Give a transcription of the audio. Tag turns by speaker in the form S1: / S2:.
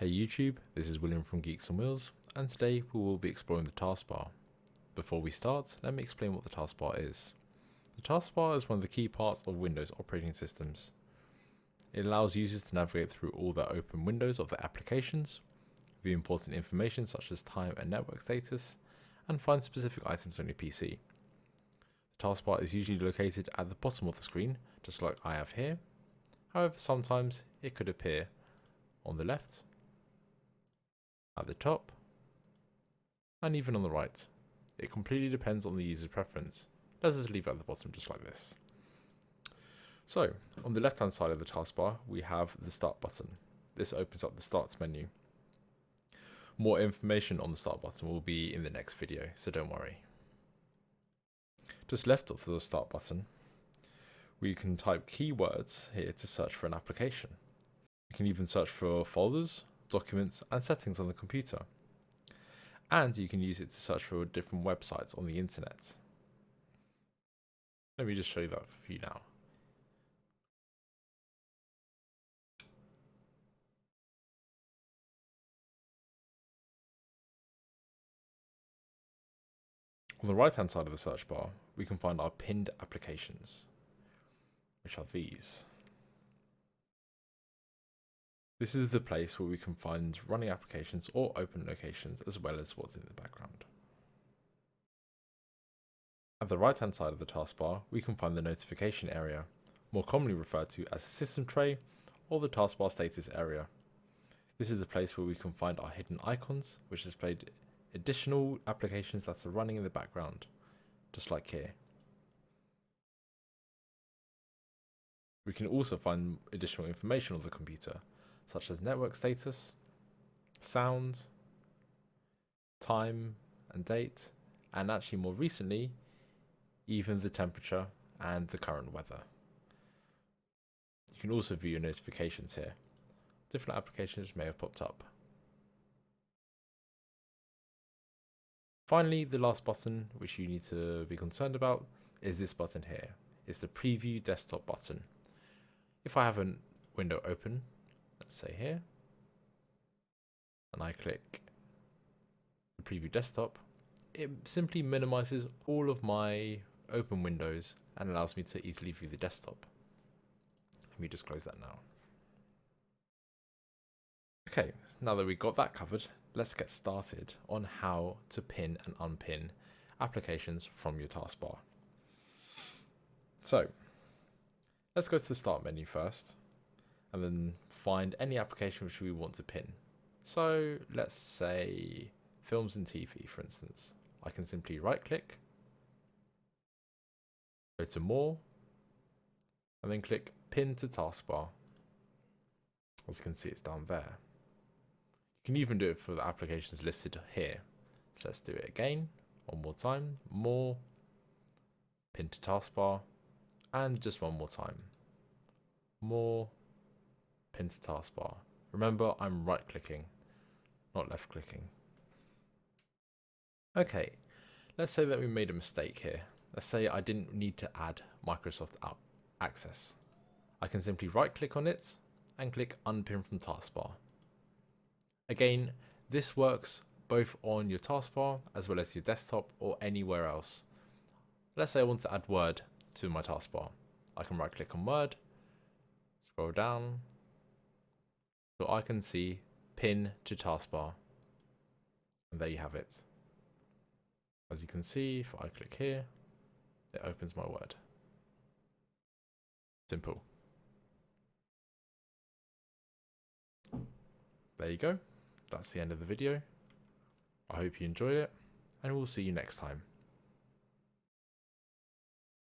S1: Hey YouTube, this is William from Geeks on Wheels, and today we will be exploring the taskbar. Before we start, let me explain what the taskbar is. The taskbar is one of the key parts of Windows operating systems. It allows users to navigate through all the open windows of their applications, view important information such as time and network status, and find specific items on your PC. The taskbar is usually located at the bottom of the screen, just like I have here. However, sometimes it could appear on the left, at the top, and even on the right. It completely depends on the user's preference. Let's just leave it at the bottom just like this. So, on the left hand side of the taskbar, we have the start button. This opens up the start menu. More information on the start button will be in the next video, so don't worry. Just left of the start button, we can type keywords here to search for an application. We can even search for folders, documents, and settings on the computer. And you can use it to search for different websites on the internet. Let me just show you that for you now. On the right hand side of the search bar, we can find our pinned applications, which are these. This is the place where we can find running applications or open locations as well as what's in the background. At the right hand side of the taskbar, we can find the notification area, more commonly referred to as the system tray or the taskbar status area. This is the place where we can find our hidden icons, which display additional applications that are running in the background, just like here. We can also find additional information on the computer, such as network status, sound, time and date, and actually more recently, even the temperature and the current weather. You can also view your notifications here. Different applications may have popped up. Finally, the last button which you need to be concerned about is this button here. It's the preview desktop button. If I have a window open, let's say here, and I click the preview desktop, it simply minimizes all of my open windows and allows me to easily view the desktop. Let me just close that now. Okay, now that we got that covered, let's get started on how to pin and unpin applications from your taskbar. So, let's go to the start menu first, and then find any application which we want to pin. So let's say films and TV, for instance. I can simply right click, go to more, and then click pin to taskbar. As you can see, it's down there. You can even do it for the applications listed here. So let's do it again, one more time, more, pin to taskbar, and just one more time, more, pin to taskbar. Remember, I'm right clicking, not left clicking. Okay, let's say that we made a mistake here. Let's say I didn't need to add Microsoft Access. I can simply right click on it and click unpin from taskbar. Again, this works both on your taskbar as well as your desktop or anywhere else. Let's say I want to add Word to my taskbar. I can right click on Word, scroll down, so I can see pin to taskbar, and there you have it. As you can see, if I click here, it opens my Word. Simple. There you go. That's the end of the video. I hope you enjoyed it, and we'll see you next time.